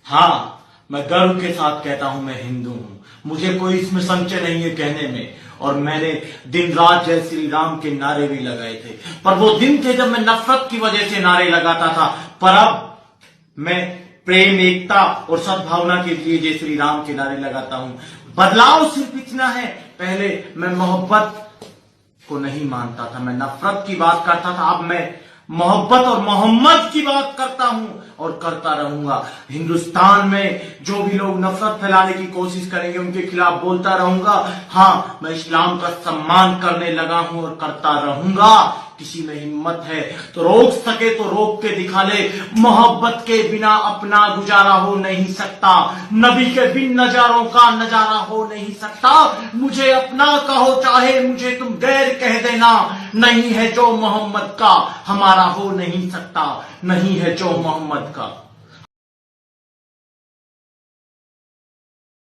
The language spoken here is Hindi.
हाँ, मैं गर्व के साथ कहता हूं मैं हिंदू हूं। मुझे कोई इसमें संशय नहीं है कहने में। और मैंने दिन रात जय श्री राम के नारे भी लगाए थे, पर वो दिन थे जब मैं नफरत की वजह से नारे लगाता था। पर अब मैं प्रेम, एकता और सद्भावना के लिए जय श्री राम के नारे लगाता हूं। बदलाव सिर्फ इतना है, पहले मैं मोहब्बत को नहीं मानता था, मैं नफरत की बात करता था। अब मैं मोहब्बत और मोहम्मद की बात करता हूं और करता रहूंगा। हिंदुस्तान में जो भी लोग नफरत फैलाने की कोशिश करेंगे उनके खिलाफ बोलता रहूंगा। हाँ, मैं इस्लाम का सम्मान करने लगा हूं और करता रहूंगा। किसी में हिम्मत है तो रोक सके तो रोक के दिखा ले। मोहब्बत के बिना अपना गुजारा हो नहीं सकता, नबी के बिन नजारों का नजारा हो नहीं सकता। मुझे अपना कहो चाहे मुझे तुम गैर कह देना, नहीं है जो मोहम्मद का हमारा हो नहीं सकता, नहीं है जो मोहम्मद का।